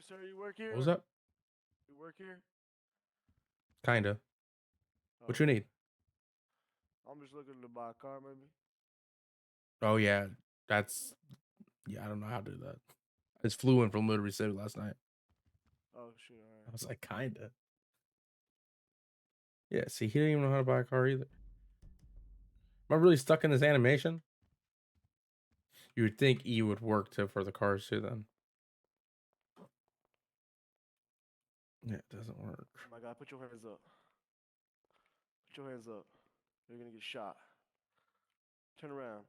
me, sir. You work here? What was that? You work here? Kinda. What you Okay. need? I'm just looking to buy a car, maybe. Oh yeah, that's yeah. I don't know how to do that. I just flew in from Liberty City last night. Oh shit! All I right. was like, kinda. Yeah. See, he didn't even know how to buy a car either. Am I really stuck in this animation? You would think E would work for the cars too. Then. Yeah, it doesn't work. Oh my God! Put your hands up. Put your hands up. You're gonna get shot. Turn around.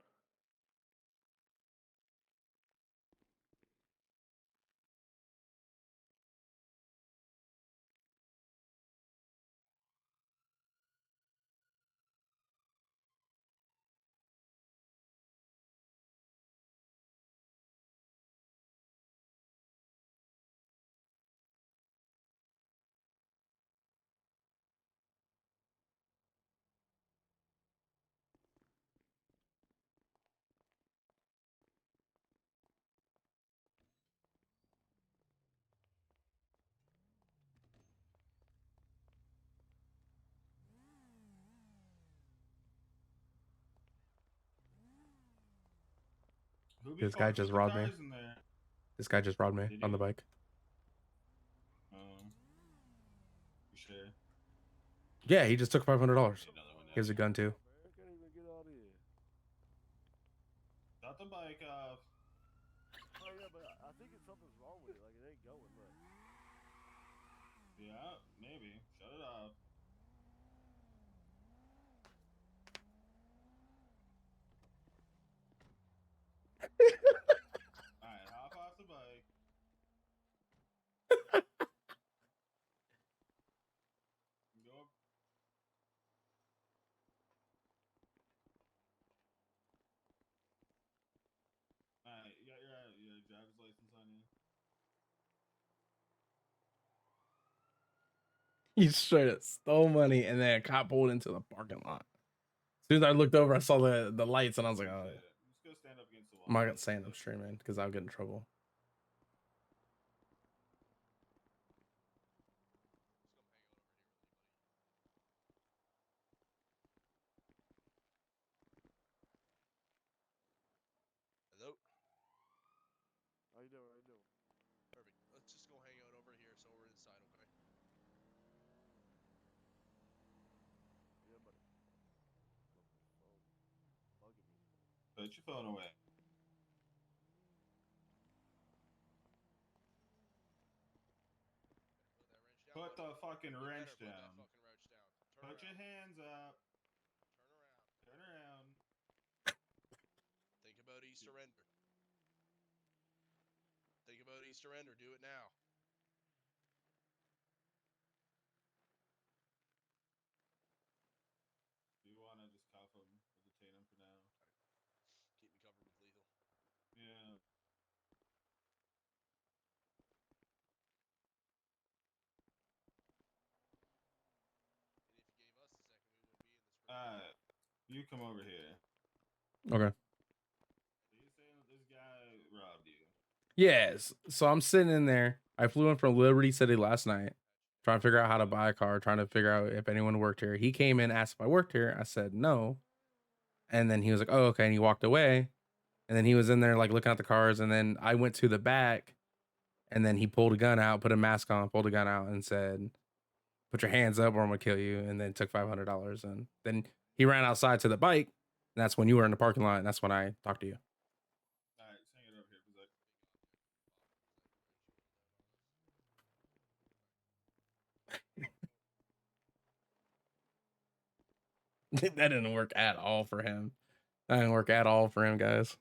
Who be This guy fucking just with the robbed me. cars in there? This guy just robbed me Did on the you? bike. You sure? Yeah, he just took $500. Another one He has a gun too. Man, I can't even get out of here. Shut the bike off. Oh yeah, but I think it's something's wrong with it. Like it ain't going. Look. Yeah, maybe. Shut it off. Alright, hop off the bike. Go up. Alright, you got your driver's license on you? He straight up stole money, and then a cop pulled into the parking lot. As soon as I looked over, I saw the lights, and I was like, "Oh, Just go stand up against the wall. I'm not gonna stand up streaming because I'll get in trouble." Hello? How you doing? How you doing? Perfect. Let's just go hang out over here so we're inside, okay? Yeah, buddy. Phone bugging me. Put your phone away. Put that wrench down. Put the fucking wrench Put down. that fucking wrench down. Put your hands up. Turn around. Turn around. Think about Easter Ender. Think about Easter Ender. Do it now. Do you want to just cuff him or detain him for now? Keep me covered with lethal. Yeah. And if you gave us a second, we wouldn't be in this room. You come over here. Okay. So you're saying that this guy robbed you? Yes. So I'm sitting in there. I flew in from Liberty City last night, trying to figure out how to buy a car, trying to figure out if anyone worked here. He came in, asked if I worked here. I said no. And then he was like, "Oh, okay." And he walked away. And then he was in there like looking at the cars. And then I went to the back, and then he pulled a gun out, put a mask on, pulled a gun out, and said, "Put your hands up, or I'm gonna kill you." And then took $500. And then he ran outside to the bike. And that's when you were in the parking lot. And that's when I talked to you. All right, just hang it over here for a sec. That didn't work at all for him. That didn't work at all for him, guys.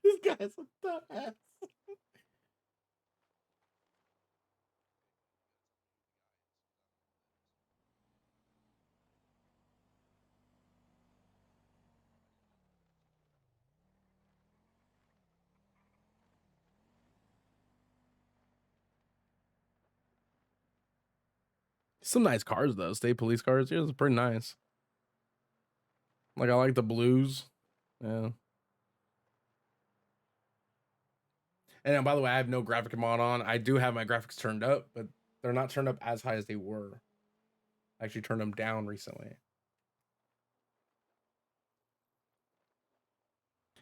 This guy's a dumbass. Some nice cars though. State police cars. Yeah, it's pretty nice. Like I like the blues. Yeah. And then, by the way, I have no graphic mod on. I do have my graphics turned up, but they're not turned up as high as they were. I actually turned them down recently.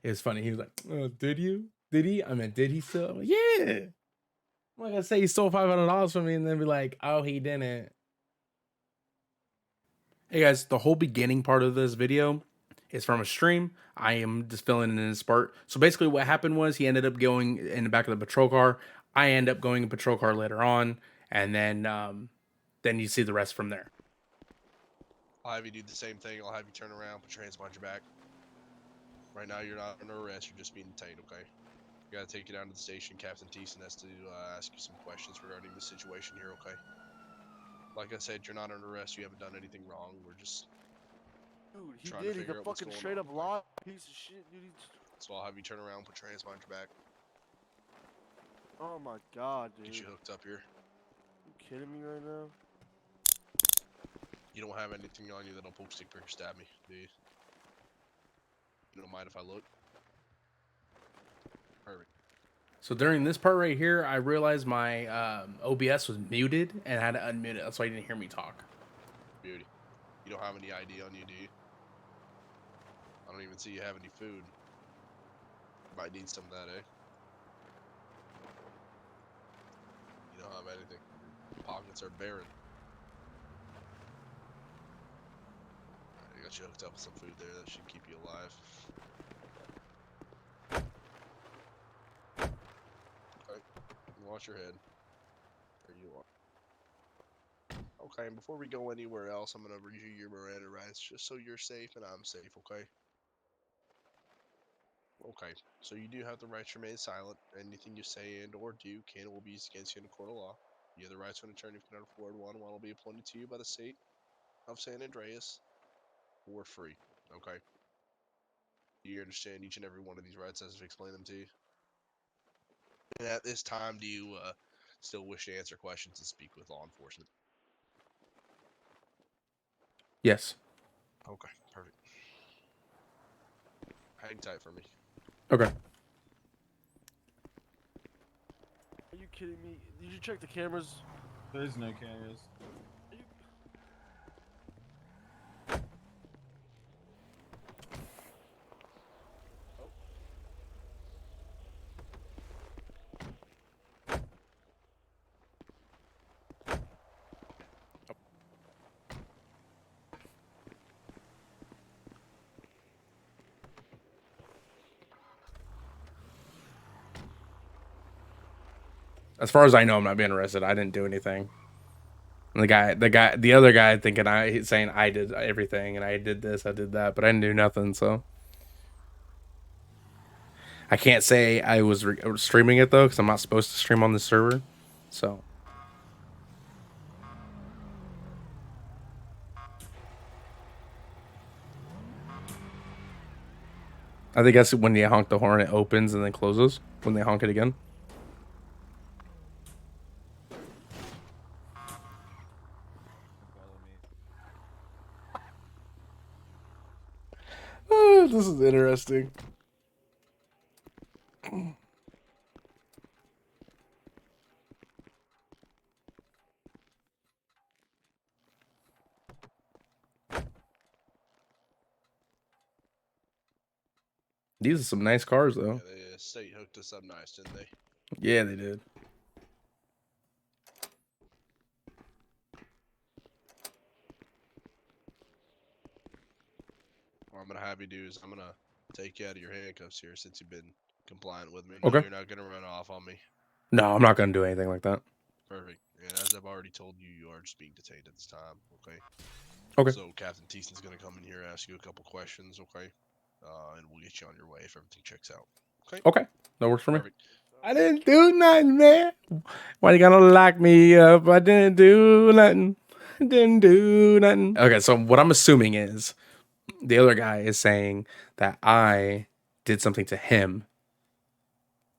It's funny. He was like, oh, "Did you? Did he? I mean, did he still?" I'm like, yeah. I'm not gonna say he stole $500 from me and then be like, "Oh, he didn't." Hey guys, the whole beginning part of this video is from a stream. I am just filling in his part. So basically what happened was he ended up going in the back of the patrol car. I end up going in patrol car later on. And then you see the rest from there. I'll have you do the same thing. I'll have you turn around, put your hands behind your back. Right now, you're not under arrest. You're just being detained, okay? I gotta take you down to the station. Captain Thiessen has to ask you some questions regarding the situation here, okay? Like I said, you're not under arrest. You haven't done anything wrong. We're just... Dude, he trying to did. He's figure a out what's fucking going straight on, up okay? lie piece of shit, dude. So I'll have you turn around, put your hands behind your back. Oh my god, dude. Get you hooked up here. You kidding me right now? You don't have anything on you that'll poke, stick, prick, or stab me, do you? You don't mind if I look? Perfect. So during this part right here, I realized my OBS was muted and had to unmute it. That's why you didn't hear me talk. Beauty. You don't have any ID on you, do you? I don't even see you have any food. Might need some of that, eh? You don't have anything. Your pockets are barren. I got you hooked up with some food there that should keep you alive. Okay. Wash your head. There you are. Okay, and before we go anywhere else, I'm gonna review your Miranda rights just so you're safe and I'm safe, okay? Okay, so you do have the right to remain silent. Anything you say and or do can or will be used against you in a court of law. You have the right to an attorney if you cannot afford one. One will be appointed to you by the state of San Andreas for free, okay? Do you understand each and every one of these rights as I've explained them to you? And at this time, do you still wish to answer questions and speak with law enforcement? Yes. Okay, perfect. Hang tight for me. Okay. Are you kidding me? Did you check the cameras? There's no cameras. As far as I know, I'm not being arrested. I didn't do anything. And the other guy thinking he's saying I did everything and I did this, I did that, but I didn't do nothing. So I can't say I was streaming it though, because I'm not supposed to stream on the server. So I think that's when you honk the horn, it opens and then closes when they honk it again. Oh, this is interesting. These are some nice cars, though. Yeah, the state hooked us up nice, didn't they? Yeah, they did. What I'm gonna have you do is I'm gonna take you out of your handcuffs here since you've been compliant with me. Okay. You're not gonna run off on me. No, I'm not gonna do anything like that. Perfect. And as I've already told you, you are just being detained at this time. Okay. Okay. So Captain Thiessen's gonna come in here, ask you a couple questions. Okay. And we'll get you on your way if everything checks out. Okay. Okay, that works for me. Perfect. I didn't do nothing, man. Why you gonna lock me up? I didn't do nothing. Didn't do nothing. Okay, so what I'm assuming is the other guy is saying that I did something to him,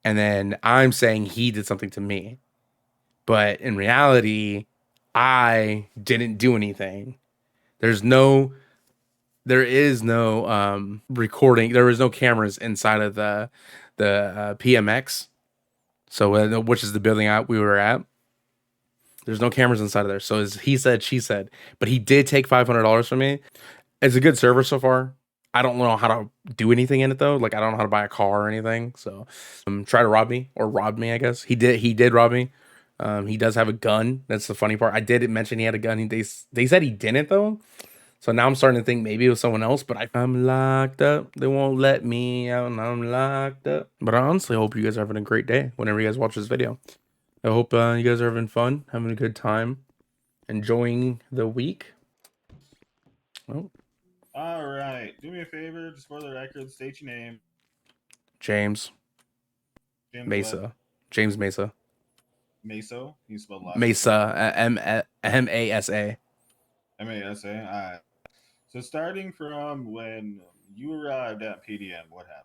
and then I'm saying he did something to me. But in reality, I didn't do anything. There is no recording. There was no cameras inside of the PMX. So which is the building we were at. There's no cameras inside of there. So it's he said, she said, but he did take $500 from me. It's a good server so far. I don't know how to do anything in it though. Like I don't know how to buy a car or anything. So try to rob me, or robbed me, I guess. He did rob me. He does have a gun. That's the funny part. I did mention he had a gun. They said he didn't though. So now I'm starting to think maybe it was someone else, but I'm locked up. They won't let me out and I'm locked up. But I honestly hope you guys are having a great day whenever you guys watch this video. I hope you guys are having fun, having a good time, enjoying the week. Oh, All right. Do me a favor, just for the record, state your name. James James Mesa. what? James Mesa. Meso. You spelled last Mesa. M-A-S-A. M-A-S-A. All right. So starting from when you arrived at PDM, what happened?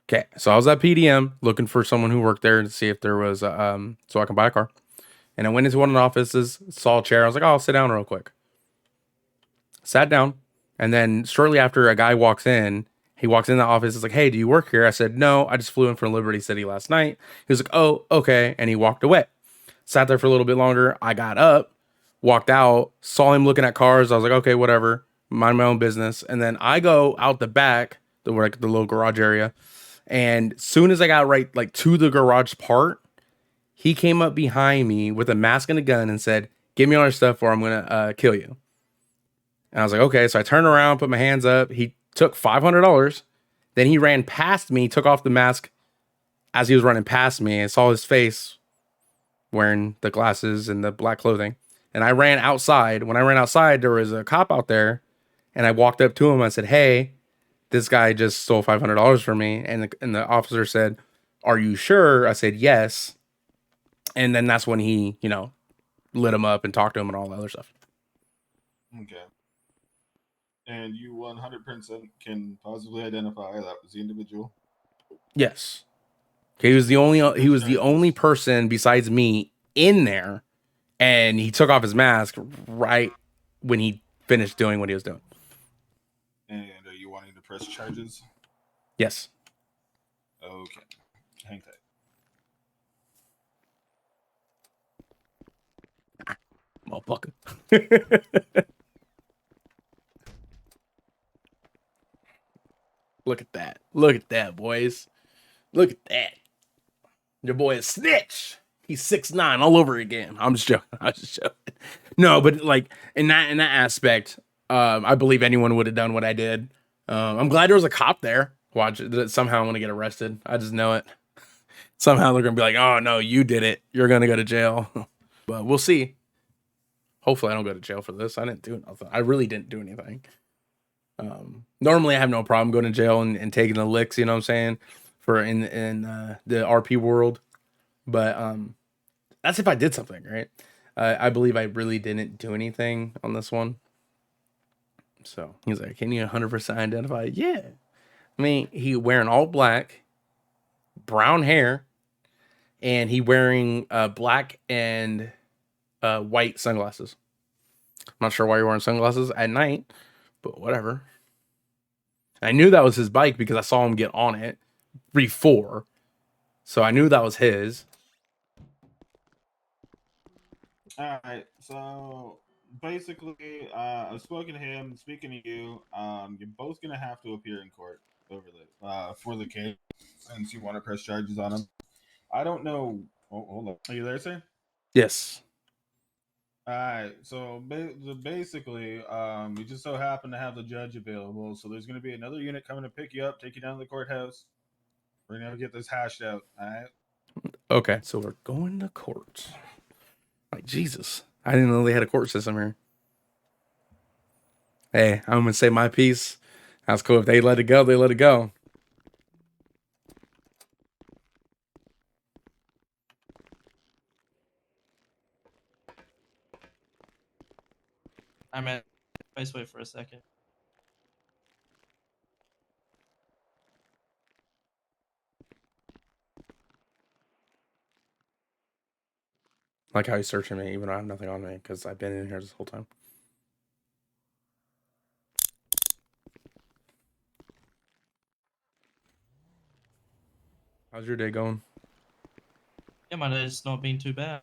Okay, so I was at PDM looking for someone who worked there to see if there was so I can buy a car. And I went into one of the offices, saw a chair. I was like, oh, I'll sit down real quick. Sat down, and then shortly after, a guy walks in. He walks in the office. It's like, hey, do you work here? I said, no, I just flew in from Liberty City last night. He was like, oh, okay, and he walked away. Sat there for a little bit longer. I got up, walked out, saw him looking at cars. I was like, okay, whatever, mind my own business. And then I go out the back, the little garage area. And soon as I got right like to the garage part, he came up behind me with a mask and a gun and said, give me all your stuff or I'm going to kill you. And I was like, okay. So I turned around, put my hands up. He took $500. Then he ran past me, took off the mask as he was running past me, and saw his face wearing the glasses and the black clothing. And I ran outside. When I ran outside, there was a cop out there. And I walked up to him. I said, hey, this guy just stole $500 from me. And the officer said, are you sure? I said, yes. And then that's when he, lit him up and talked to him and all that other stuff. Okay. And you 100% can possibly identify that was the individual? Yes. He was the only person besides me in there. And he took off his mask right when he finished doing what he was doing. And are you wanting to press charges? Yes. Okay. Hang tight. Motherfucker. Look at that. Look at that, boys. Look at that. Your boy is snitch. He's 6'9" all over again. I'm just joking. No, but like in that aspect, I believe anyone would have done what I did. I'm glad there was a cop there. Watch it. Somehow I'm gonna get arrested. I just know it. Somehow they're gonna be like, oh no, you did it. You're gonna go to jail. But we'll see. Hopefully I don't go to jail for this. I didn't do nothing. I really didn't do anything. Normally I have no problem going to jail and taking the licks, you know what I'm saying? For in the RP world. But that's if I did something, right? I believe I really didn't do anything on this one. So he's like, can you 100% identify? Yeah. I mean, he wearing all black, brown hair, and he wearing black and white sunglasses. I'm not sure why you're wearing sunglasses at night, but whatever. I knew that was his bike because I saw him get on it before. So I knew that was his. All right. So basically, I've spoken to him. Speaking to you, you're both gonna have to appear in court over the for the case since you want to press charges on him. I don't know. Oh, hold on. Are you there, sir? Yes. All right. So basically, we just so happen to have the judge available. So there's gonna be another unit coming to pick you up, take you down to the courthouse. We're gonna get this hashed out. All right. Okay. So we're going to court. Like, Jesus. I didn't know they had a court system here. Hey, I'm going to say my piece. That's cool. If they let it go, they let it go. I meant, just wait for a second. Like how he's searching me, even though I have nothing on me, because I've been in here this whole time. How's your day going? Yeah, my day's not been too bad.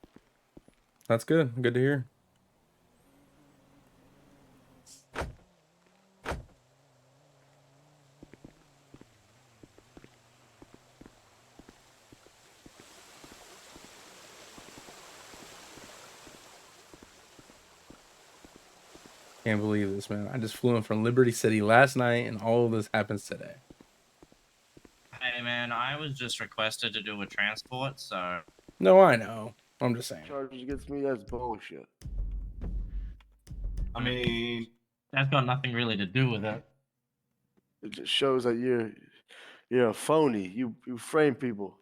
That's good. Good to hear. Can't believe this, man. I just flew in from Liberty City last night, and all of this happens today. Hey, man, I was just requested to do a transport, so No, I know. I'm just saying. Charges against me, that's bullshit. I mean, that's got nothing really to do with it. It just shows that you're a phony. You frame people.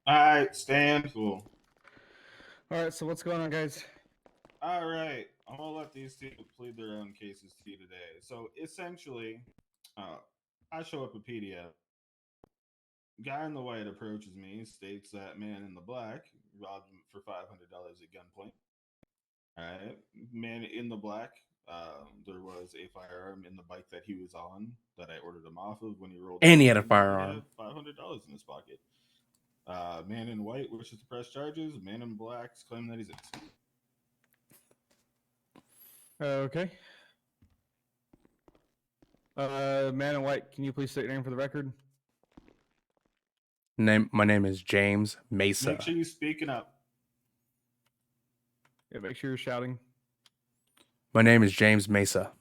all right, stand cool. All right, so what's going on, guys? All right, I'm gonna let these two plead their own cases to you today. So essentially, I show up at PDF. Guy in the white approaches me, states that man in the black robbed him for $500 at gunpoint. All right, man in the black. There was a firearm in the bike that he was on that I ordered him off of when he rolled. And he had a in, firearm. He had $500 in his pocket. Man in white wishes to press charges. Man in black's claiming that he's innocent. Okay. Man in white, can you please state your name for the record? My name is James Mesa. Make sure you're speaking up. Yeah, make sure you're shouting. My name is James Mesa.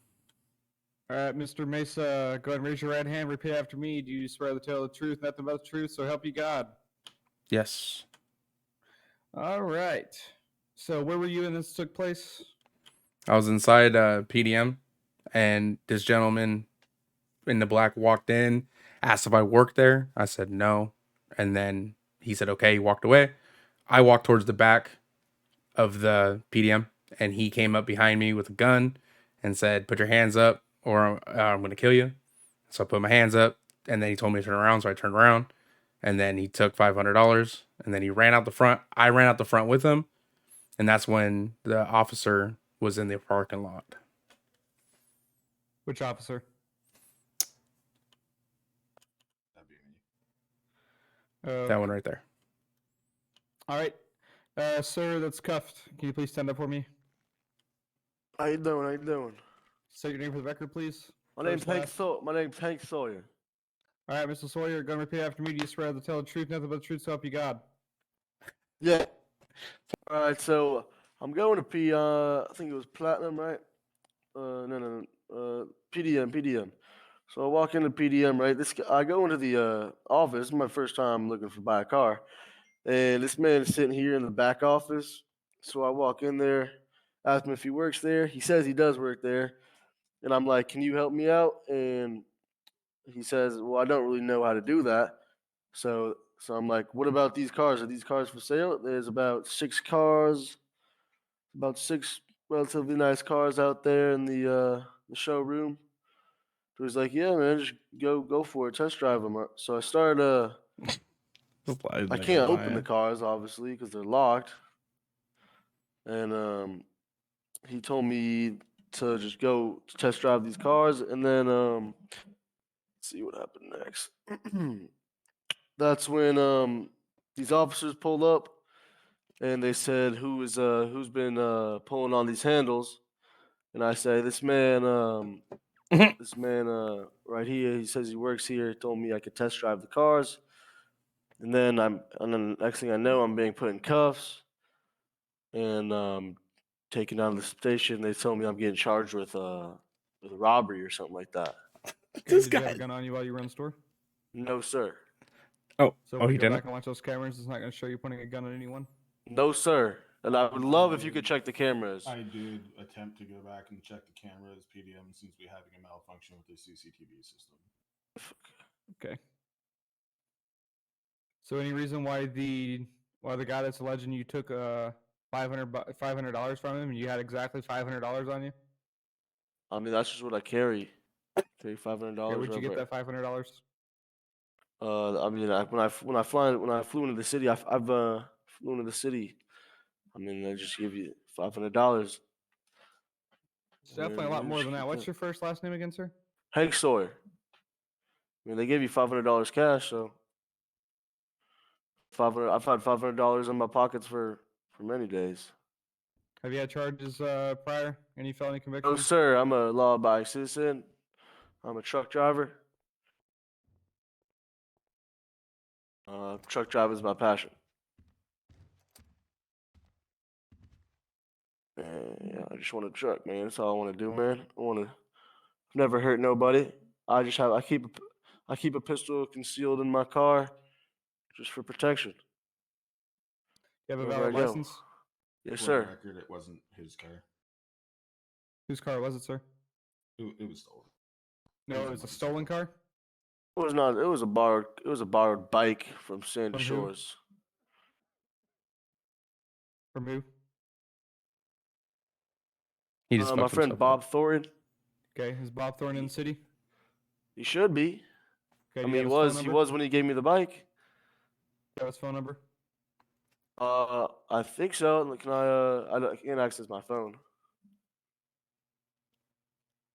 All right, Mr. Mesa, go ahead and raise your right hand. Repeat after me. Do you swear to tell the truth, nothing but the truth, so help you God? Yes. All right. So where were you when this took place? I was inside PDM, and this gentleman in the black walked in, asked if I worked there. I said no. And then he said, okay, he walked away. I walked towards the back of the PDM, and he came up behind me with a gun and said, put your hands up or I'm going to kill you. So I put my hands up, and then he told me to turn around. So I turned around, and then he took $500, and then he ran out the front. I ran out the front with him. And that's when the officer was in the parking lot. Which officer? That'd be me. That one right there. All right. Sir, that's cuffed. Can you please stand up for me? How you doing? How you doing? Say your name for the record, please. My name's First, Hank last. Sawyer. My name's Hank Sawyer. All right, Mr. Sawyer, go and repeat after me. Do you swear to tell the truth, nothing but the truth, so help you God? Yeah. All right, so I'm going to I think it was Platinum, right? No. PDM. So I walk into PDM, right? I go into the office. This is my first time looking to buy a car, and this man is sitting here in the back office. So I walk in there, ask him if he works there. He says he does work there, and I'm like, "Can you help me out?" And he says, "Well, I don't really know how to do that." So I'm like, "What about these cars? Are these cars for sale?" There's about 6 relatively nice cars out there in the showroom. So he's like, "Yeah, man, just go for it, test drive them." So I started. I can't open the cars obviously because they're locked, and he told me to just go test drive these cars, and then let's see what happened next. That's when these officers pulled up, and they said, who's been pulling on these handles?" And I say, "This man, right here. He says he works here. He told me I could test drive the cars." And then the next thing I know, I'm being put in cuffs and taken out of the station. They told me I'm getting charged with a robbery or something like that. This Did you guy. have a gun on you while you were in the store? No, sir. Oh, So oh, when he you go didn't. back and watch those cameras, it's not going to show you pointing a gun at anyone? No, sir. And I would love if you could check the cameras. I did attempt to go back and check the cameras. PDM seems to be having a malfunction with the CCTV system. Okay. So any reason why the guy that's alleging you took $500 from him and you had exactly $500 on you? I mean, that's just what I carry. $500. Okay, where'd you get that $500? I mean, when I flew into the city, I've flew into the city. I mean, they just give you $500. It's definitely a lot more than that. What's your first last name again, sir? Hank Sawyer? I mean, they gave you $500 cash, so 500. I've had $500 in my pockets for many days. Have you had charges prior? Any felony No, convictions? sir. I'm a law-abiding citizen. I'm a truck driver. Truck driving is my passion. Yeah, I just want a truck, man. That's all I want to do, man. I want to never hurt nobody. I keep a pistol concealed in my car just for protection. You have a Wherever valid I go. license? Yes, For the sir. record, it wasn't his car. Whose car was it, sir? It was stolen. No, it was a stolen car? It was not. It was a borrowed bike from Sandy From who? Shores. From who? He just My fucked friend himself Bob up. Thornton. Okay, is Bob Thorne in the city? He should be. Okay, I do you mean, have his phone he number? was when he gave me the bike. Do you have his phone number? I think so. Look, can I can't access my phone.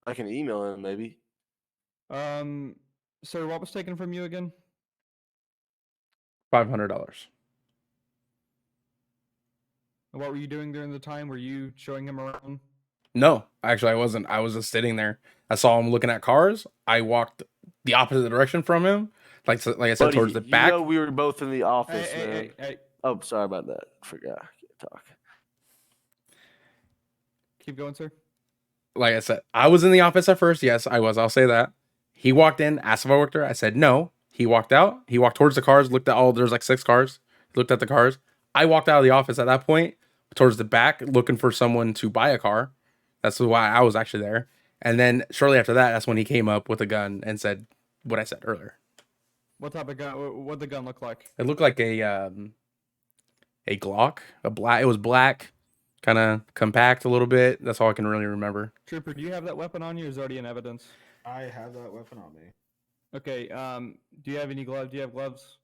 I can email him maybe. Sir, what was taken from you again? $500. And what were you doing during the time? Were you showing him around? No, actually, I wasn't. I was just sitting there. I saw him looking at cars. I walked the opposite direction from him, like I said, Buddy, towards the back. You know we were both in the office, Hey, man. hey, hey, Oh, sorry about that. Forgot. I can't talk. keep going, sir. Like I said, I was in the office at first. Yes, I was. I'll say that. He walked in, asked if I worked there. I said no. He walked out. He walked towards the cars, looked at all. There's like 6 cars. He looked at the cars. I walked out of the office at that point, towards the back, looking for someone to buy a car. That's why I was actually there. And then shortly after that, that's when he came up with a gun and said what I said earlier. What type of gun? What the gun look like? It looked like a Glock, a black. It was black, kind of compact a little bit. That's all I can really remember. Trooper, do you have that weapon on you? Or is it already in evidence? I have that weapon on me. Okay. Do you have any gloves? Do you have gloves?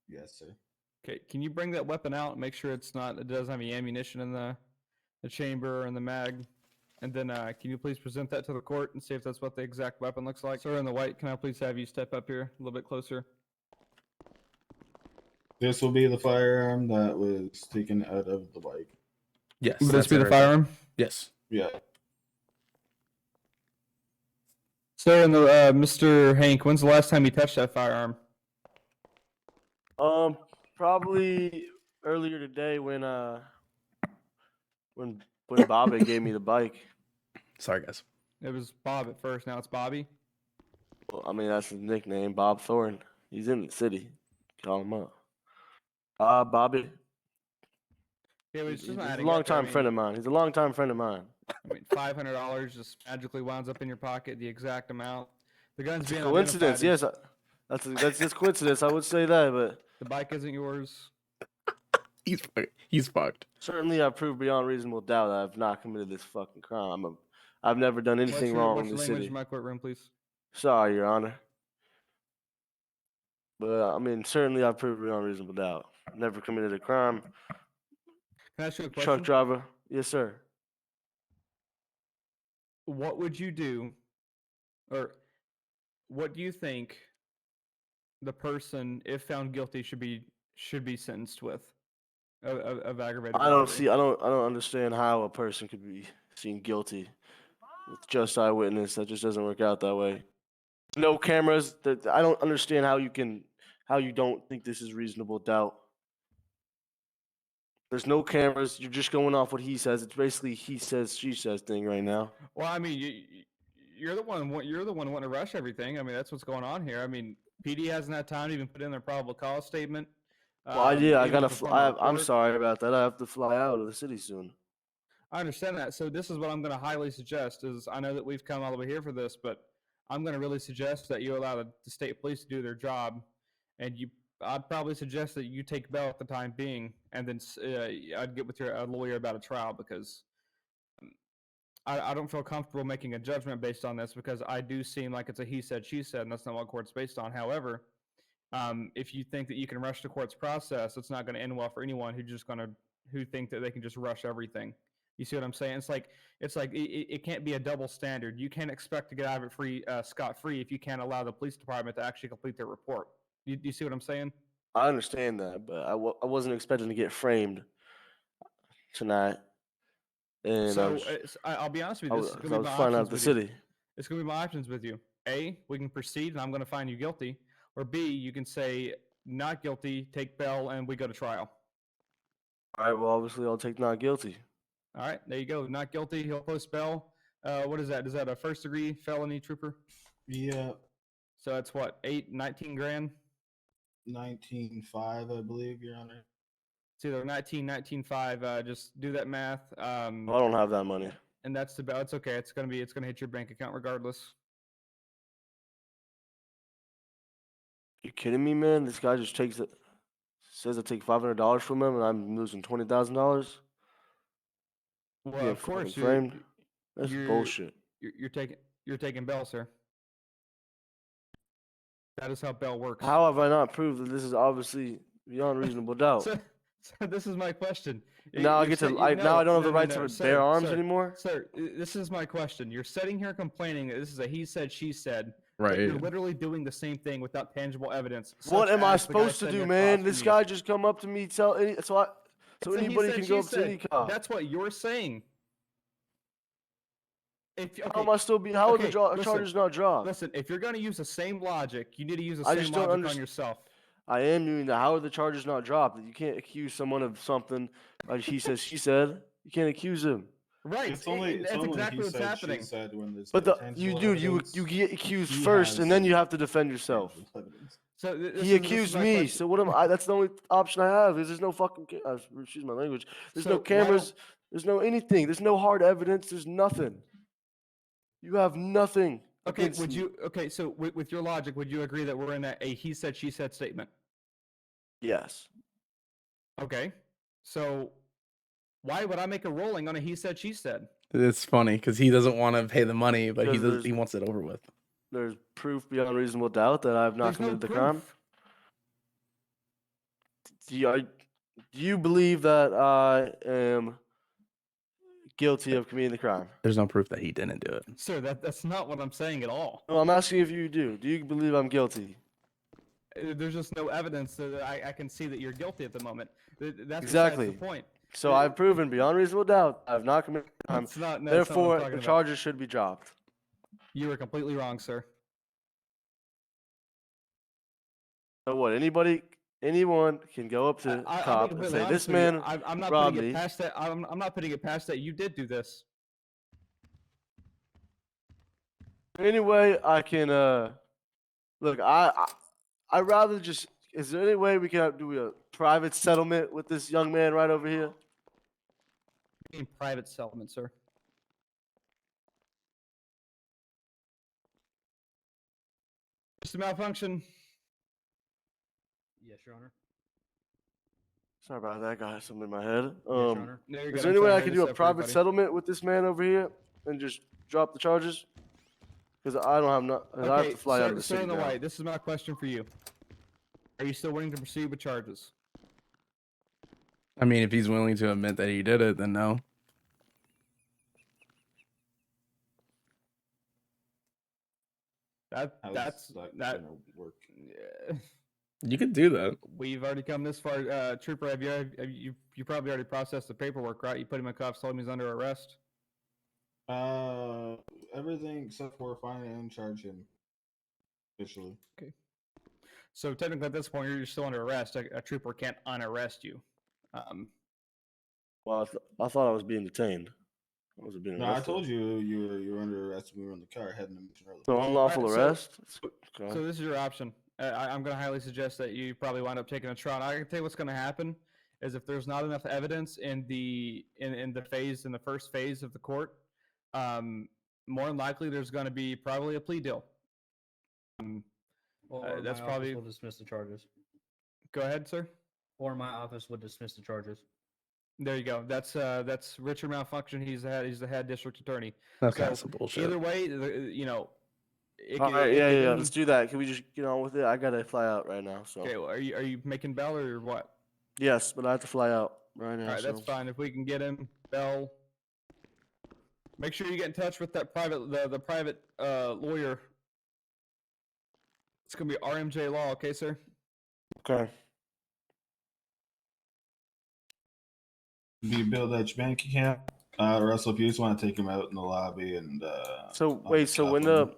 Yes, sir. Okay. Can you bring that weapon out and make sure it doesn't have any ammunition in the chamber or in the mag? And then can you please present that to the court and see if that's what the exact weapon looks like? Sir in the white, can I please have you step up here a little bit closer? This will be the firearm that was taken out of the bike. Yes. Would this that's be it the right there. firearm? Yes. Yeah. Sir, and the Mr. Hank, when's the last time you touched that firearm? Probably earlier today when Bobby gave me the bike. Sorry, guys. It was Bob at first. Now it's Bobby. Well, I mean, that's his nickname, Bob Thornton. He's in the city. Call him up. Bobby. Yeah, He's just a not adding longtime friend of mine. He's a longtime friend of mine. I mean, $500 just magically winds up in your pocket, the exact amount. The gun's It's a being coincidence, identified yes. That's just coincidence. I would say that, but The bike isn't yours. He's fucked. certainly I've proved beyond reasonable doubt that I've not committed this fucking crime. I've never done anything wrong What's in your the language city. in my courtroom, please? Sorry, Your Honor. But I mean, certainly I've proved beyond reasonable doubt. Never committed a crime. Can I ask you a question? Truck driver, yes, sir. What would you do, or what do you think the person, if found guilty, should be sentenced with of aggravated robbery? I don't understand how a person could be seen guilty with just eyewitness. That just doesn't work out that way. No cameras. I don't understand how you don't think this is reasonable doubt. There's no cameras. You're just going off what he says. It's basically he says, she says thing right now. Well, I mean, you're the one wanting to rush everything. I mean, that's what's going on here. I mean, PD hasn't had time to even put in their probable cause statement. Well, I did. I even gotta. perform a I'm report. sorry about that. I have to fly out of the city soon. I understand that. So this is what I'm going to highly suggest is I know that we've come all the way here for this, but I'm going to really suggest that you allow the state police to do their job. And I'd probably suggest that you take bail at the time being, and then I'd get with your lawyer about a trial because I don't feel comfortable making a judgment based on this because I do seem like it's a he said, she said, and that's not what court's based on. However, If you think that you can rush the court's process, it's not going to end well for anyone who think that they can just rush everything. You see what I'm saying? It's like it can't be a double standard. You can't expect to get out of it scot free if you can't allow the police department to actually complete their report. You see what I'm saying? I understand that, but I wasn't expecting to get framed tonight. And So I'll be honest with you. This is going I to be was my flying out options of the with you. city. It's going to be my options with you. A, we can proceed, and I'm going to find you guilty. Or B, you can say not guilty, take bail, and we go to trial. All right, well, obviously, I'll take not guilty. All right, there you go. Not guilty. He'll post bail. What is that? Is that a first degree felony, trooper? Yeah, So that's what, 19 grand? 19.5, I believe, Your Honor. It's either 19.5. Just do that math. I don't have that money. And that's the bail. It's okay. It's gonna hit your bank account regardless. You kidding me, man? This guy just says I take $500 from him, and I'm losing $20,000. Well, Yeah, of course, fucking framed. That's you're- bullshit. you're taking bail, sir. That is how bail works. How have I not proved that this is obviously beyond reasonable doubt? So this is my question. Now I You're get to. set- you- Now I don't have the no, right no, to sir, bear arms sir, anymore. Sir, this is my question. You're sitting here complaining that this is a he said, she said. but Right. You're literally doing the same thing without tangible evidence. What such am I as the guy supposed to sitting do, across man? from This you. guy just come up to me, so It's a he anybody said, can she go up to said. any cop. That's what you're saying. How am I still being? How are the okay, listen, charges not dropped? Listen, if you're going to use the same logic, you need to use the I same just don't logic on underst- yourself. I am doing that. How are the charges not dropped? You can't accuse someone of something like he says, she said. You can't accuse him. Right. It's only that's he exactly what's said, happening. She said when there's But no you tangible do evidence, you get accused he first, has and then you have to defend yourself. tangible evidence. So this He is accused my me. question. So what am I? That's the only option I have. Is there's no fucking. Excuse my language. There's So no why cameras. don't- There's no anything. There's no hard evidence. There's nothing. You have nothing. Okay, against would me. you? Okay, so with your logic, would you agree that we're in a he said, she said statement? Yes. Okay, so why would I make a ruling on a he said, she said? It's funny because he doesn't want to pay the money, but Because there's- he wants it over with. There's proof beyond reasonable doubt that I have not There's no committed the crime. proof. Do you believe that I am guilty of committing the crime? There's no proof that he didn't do it. Sir, that's not what I'm saying at all. No, I'm asking if you do. Do you believe I'm guilty? There's just no evidence that I can see that you're guilty at the moment. That's besides Exactly. the point. So I've proven beyond reasonable doubt I have not committed the crime. That's not. That's not what I'm Therefore, talking the about. charges should be dropped. You are completely wrong, sir. So what? Anyone can go up to I'll be a cop and completely say, honest "This with you, man I'm not robbed putting me." it past that. I'm not putting it past that you did do this. Any way I can look, I rather just. Is there any way we can do a private settlement with this young man right over here? In private settlement, sir. Just a malfunction. Yes, Your Honor. Sorry about that. Got something in my head. Yes, Your Honor. No, you're Is good. there I'm any way trying I to can hurry do this a up for private everybody. settlement with this man over here and just drop the charges? Because I don't have not. I have Okay, to fly out sir, of the sir city in the now. white, this is my question for you. Are you still willing to proceed with charges? I mean, if he's willing to admit that he did it, then no. That How's that's that that. gonna work? Yeah. You could do that. We've already come this far, Trooper. You probably already processed the paperwork, right? You put him in cuffs, told him he's under arrest. Everything except for fine and charge him officially. So technically, at this point, you're still under arrest. A trooper can't unarrest you. Well, I thought I was being detained. I wasn't being No, I arrested. told you you were under arrest when we were in the car heading to Mission earlier. So unlawful Alright, so- arrest. Okay. So this is your option. I'm going to highly suggest that you probably wind up taking a trial. I can tell you what's going to happen is if there's not enough evidence in the first phase of the court, more than likely there's going to be probably a plea deal. Or that's my probably- office will dismiss the charges. Go ahead, sir. Or my office would dismiss the charges. There you go. That's Richard Malfunction. He's the head district attorney. That's So, kind of some bullshit. Either way, All right, yeah. Let's do that. Can we just get on with it? I gotta fly out right now. So Okay, well, are you making Bell or what? yes, but I have to fly out right now. All right, that's so. fine. If we can get him, Bell. Make sure you get in touch with that the private lawyer. It's gonna be RMJ Law, okay, sir? Okay. Do you build that your bank account? Russell, if you just want to take him out in the lobby and So I'll wait, just so hop when in.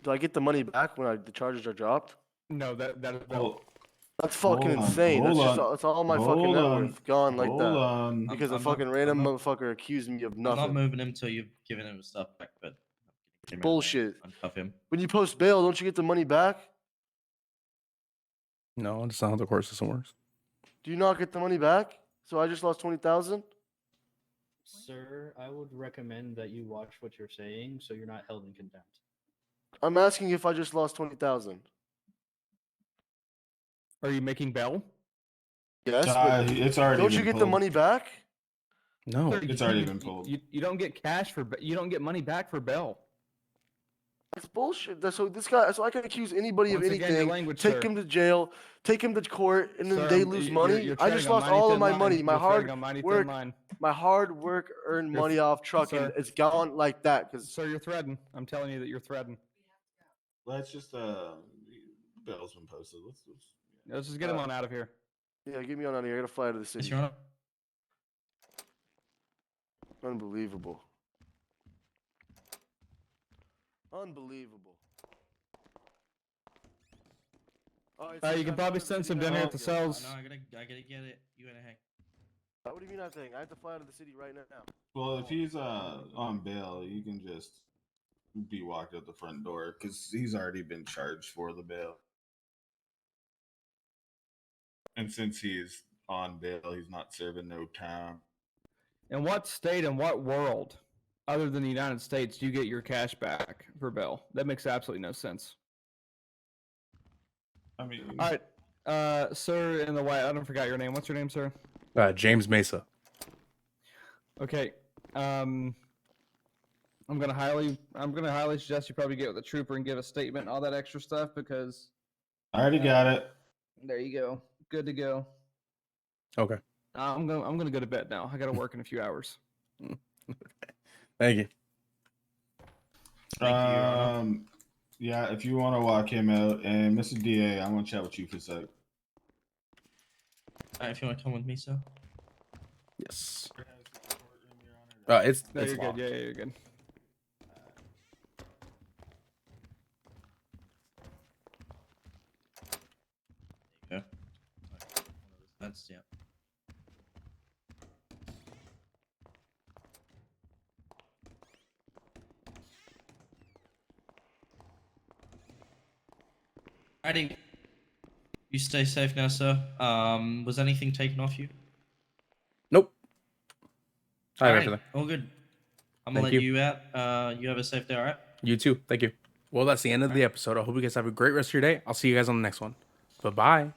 do I get the money back when the charges are dropped? No, that is Bell. Hold, That's fucking hold on, insane. That's hold just on, that's all my fucking hold net on, worth gone like hold that on. because a I'm fucking not- random I'm not- motherfucker accused me of I'm not nothing. moving him till you've given him his stuff back, but get him out now. Bullshit. Uncuff him. When you post bail, don't you get the money back? No, that's not how the court system works. Do you not get the money back? So I just lost 20,000. Sir, I would recommend that you watch what you're saying so you're not held in contempt. I'm asking if I just lost 20,000. Are you making Bell? Yes, but It's already. don't you been get the pulled. money back? No. Sir, It's already been pulled. You don't get cash for you don't get money back for Bell. That's bullshit. So this guy, so I can accuse anybody Once of again, your anything, language, take sir. him to jail, take him to court, and then Sir, they lose money. You're I just treading on lost mighty all of thin my line. money, my You're hard treading on mighty thin work, line. my hard work earned You're money off trucking. sir. It's gone like that because Sir, you're threatening. I'm telling you that you're threatening. Let's just Bell's been posted. Let's just get him on out of here. yeah, get me on out of here. I gotta fly to the Yes, city. Your Honor. Unbelievable. Unbelievable. Oh, it's You can I'm probably going to the send city some now. dinner at the Okay. cells. No, I gotta get it. You gotta hang. What do you mean that thing? I have to fly to the city right now. Well, if he's on bail, you can just be walked out the front door because he's already been charged for the bail. And since he's on bail, he's not serving no time. In what state and what world, other than the United States, do you get your cash back for Bell? That makes absolutely no sense. I mean, All right, sir in the white. I don't forgot your name. What's your name, sir? James Mesa. Okay. I'm gonna highly suggest you probably get with the trooper and give a statement and all that extra stuff because I already got it. there you go. Good to go. Okay. I'm gonna go to bed now. I gotta work in a few hours. Thank you. Thank you, Your Honor. Yeah, if you want to walk him out, and Mr. DA, I want to chat with you for a sec. If you want to come with me, sir. Yes. It's No, it's you're locked. good. Yeah, you're good. There you go. That's yeah. Alrighty. You stay safe now, sir. Was anything taken off you? Nope. I have Alright, everything. all good. I'm gonna Thank let you. you out. You have a safe day, alright? You too. Thank you. Well, that's the end of the episode. I hope you guys have a great rest of your day. I'll see you guys on the next one. Bye bye.